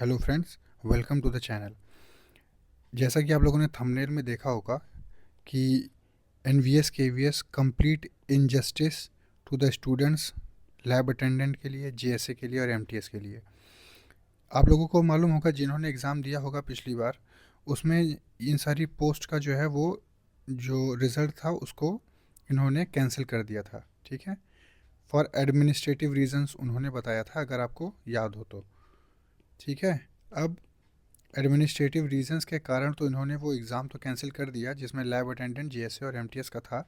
Hello friends, welcome to the channel. जैसा कि आप लोगों ने थंबनेल में देखा होगा कि NVS KVS complete injustice to the students, lab attendant के लिए, जेएसए के लिए और एमटीएस के लिए। आप लोगों को मालूम होगा, जिन्होंने एग्ज़ाम दिया होगा पिछली बार, उसमें इन सारी पोस्ट का जो है वो जो रिज़ल्ट था उसको इन्होंने कैंसिल कर दिया था। ठीक है, फॉर एडमिनिस्ट्रेटिव रीजंस उन्होंने बताया था, अगर आपको याद हो तो। ठीक है, अब एडमिनिस्ट्रेटिव रीजंस के कारण तो इन्होंने वो एग्ज़ाम तो कैंसिल कर दिया जिसमें लैब अटेंडेंट, जीएसए और एमटीएस का था।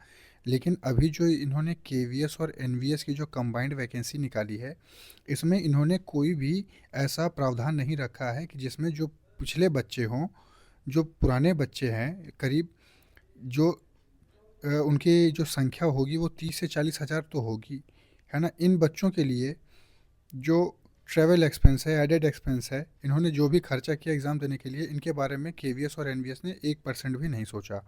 लेकिन अभी जो इन्होंने केवीएस और एनवीएस की जो कंबाइंड वैकेंसी निकाली है, इसमें इन्होंने कोई भी ऐसा प्रावधान नहीं रखा है कि जिसमें जो पिछले बच्चे हों, जो पुराने बच्चे हैं, करीब जो उनकी जो संख्या होगी वो 30 से 40 हज़ार तो होगी, है ना। इन बच्चों के लिए जो ट्रैवल एक्सपेंस है, एडेड एक्सपेंस है, इन्होंने जो भी खर्चा किया एग्ज़ाम देने के लिए, इनके बारे में केवीएस और एनवीएस ने 1% भी नहीं सोचा।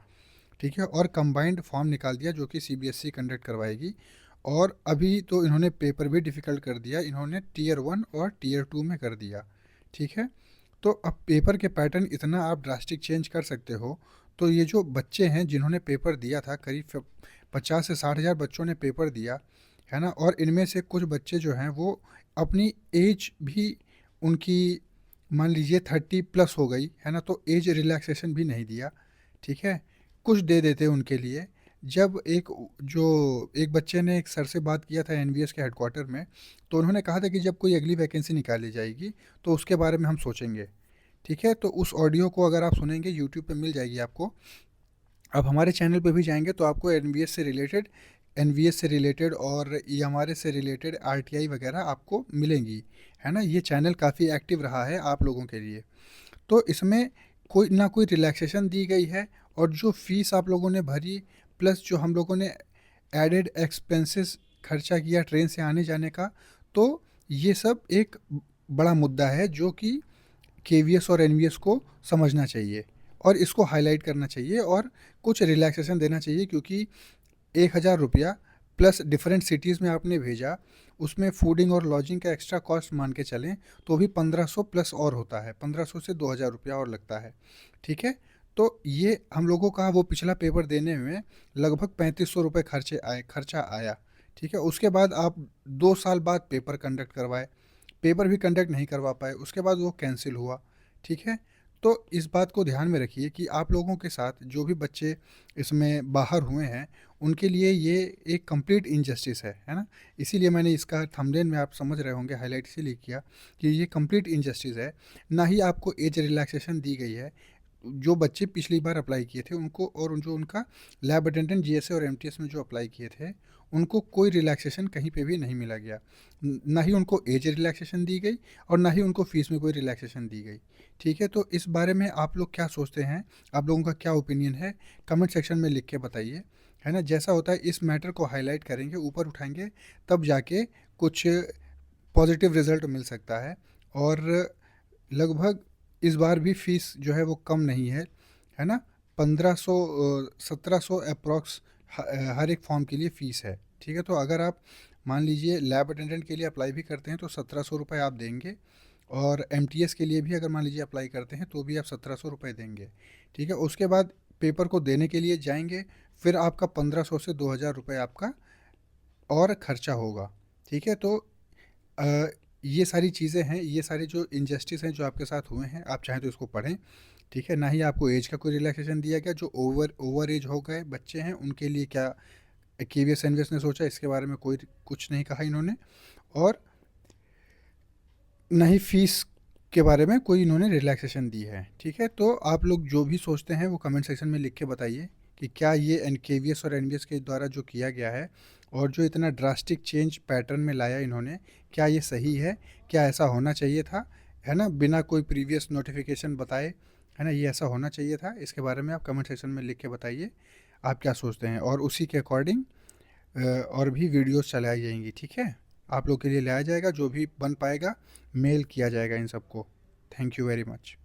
ठीक है, और कंबाइंड फॉर्म निकाल दिया जो कि सीबीएसई कंडक्ट करवाएगी। और अभी तो इन्होंने पेपर भी डिफ़िकल्ट कर दिया, इन्होंने टीयर 1 और टीयर 2 में कर दिया। ठीक है, तो अब पेपर के पैटर्न इतना आप ड्रास्टिक चेंज कर सकते हो। तो ये जो बच्चे हैं जिन्होंने पेपर दिया था, करीब 50 से 60 हज़ार बच्चों ने पेपर दिया, है ना। और इनमें से कुछ बच्चे जो हैं वो अपनी एज भी उनकी मान लीजिए 30+ हो गई, है ना, तो एज रिलैक्सेशन भी नहीं दिया। ठीक है, कुछ दे देते उनके लिए। जब एक बच्चे ने एक सर से बात किया था एनवीएस के हेडक्वार्टर में, तो उन्होंने कहा था कि जब कोई अगली वैकेंसी निकाली जाएगी तो उसके बारे में हम सोचेंगे। ठीक है, तो उस ऑडियो को अगर आप सुनेंगे यूट्यूब पे मिल जाएगी आपको। अब हमारे चैनल पे भी जाएंगे तो आपको एनवीएस से रिलेटेड और ईएमआरएस से रिलेटेड आरटीआई वगैरह आपको मिलेंगी, है ना। ये चैनल काफ़ी एक्टिव रहा है आप लोगों के लिए। तो इसमें कोई ना कोई रिलैक्सेशन दी गई है, और जो फीस आप लोगों ने भरी, प्लस जो हम लोगों ने एडेड एक्सपेंसेस खर्चा किया ट्रेन से आने जाने का, तो ये सब एक बड़ा मुद्दा है जो कि केवीएस और एनवीएस को समझना चाहिए और इसको हाईलाइट करना चाहिए और कुछ रिलैक्सेशन देना चाहिए। क्योंकि 1,000 रुपया प्लस डिफरेंट सिटीज़ में आपने भेजा, उसमें फूडिंग और लॉजिंग का एक्स्ट्रा कॉस्ट मान के चलें तो भी 1500 प्लस और होता है, 1500 से 2,000 रुपया और लगता है। ठीक है, तो ये हम लोगों का वो पिछला पेपर देने में लगभग 3500 रुपये खर्चा आया। ठीक है, उसके बाद आप 2 साल बाद पेपर कंडक्ट करवाए, पेपर भी कंडक्ट नहीं करवा पाए, उसके बाद वो कैंसिल हुआ। ठीक है, तो इस बात को ध्यान में रखिए कि आप लोगों के साथ जो भी बच्चे इसमें बाहर हुए हैं उनके लिए ये एक कंप्लीट इनजस्टिस है ना। इसीलिए मैंने इसका थंबनेल में आप समझ रहे होंगे हाईलाइट इसीलिए किया कि ये कंप्लीट इनजस्टिस है। ना ही आपको एज रिलैक्सेशन दी गई है। जो बच्चे पिछली बार अप्लाई किए थे उनको, और जो उनका लैब अटेंडेंट, जीएसए और एमटीएस में जो अप्लाई किए थे, उनको कोई रिलैक्सेशन कहीं पे भी नहीं मिला गया। ना ही उनको एज रिलैक्सेशन दी गई और ना ही उनको फ़ीस में कोई रिलैक्सेशन दी गई। ठीक है, तो इस बारे में आप लोग क्या सोचते हैं, आप लोगों का क्या ओपिनियन है, कमेंट सेक्शन में लिख के बताइए, है ना। जैसा होता है इस मैटर को हाईलाइट करेंगे, ऊपर उठाएंगे, तब जाके कुछ पॉजिटिव रिजल्ट मिल सकता है। और लगभग इस बार भी फीस जो है वो कम नहीं है ना। 1500 1700 अप्रॉक्स हर एक फॉर्म के लिए फ़ीस है। ठीक है, तो अगर आप मान लीजिए लैब अटेंडेंट के लिए अप्लाई भी करते हैं तो 1700 रुपये आप देंगे, और एमटीएस के लिए भी अगर मान लीजिए अप्लाई करते हैं तो भी आप 1700 रुपये देंगे। ठीक है, उसके बाद पेपर को देने के लिए जाएंगे, फिर आपका 1500 से 2000 रुपये आपका और ख़र्चा होगा। ठीक है, तो अ, ये सारी चीज़ें हैं, ये सारे जो इनजस्टिस हैं जो आपके साथ हुए हैं, आप चाहें तो इसको पढ़ें। ठीक है, ना ही आपको एज का कोई रिलैक्सेशन दिया गया। जो ओवर एज हो गए बच्चे हैं उनके लिए क्या केवीएस एनवीएस ने सोचा, इसके बारे में कोई कुछ नहीं कहा इन्होंने। और ना ही फीस के बारे में कोई इन्होंने रिलैक्सेशन दी है। ठीक है, तो आप लोग जो भी सोचते हैं वो कमेंट सेक्शन में लिख के बताइए कि क्या ये केवीएस और एनवीएस के द्वारा जो किया गया है और जो इतना ड्रास्टिक चेंज पैटर्न में लाया इन्होंने, क्या ये सही है, क्या ऐसा होना चाहिए था, है ना, बिना कोई प्रीवियस नोटिफिकेशन बताए, है ना, ये ऐसा होना चाहिए था। इसके बारे में आप कमेंट सेक्शन में लिख के बताइए आप क्या सोचते हैं, और उसी के अकॉर्डिंग और भी वीडियोस चलाई जाएंगी। ठीक है, आप लोग के लिए लाया जाएगा, जो भी बन पाएगा मेल किया जाएगा इन सबको। Thank you very much.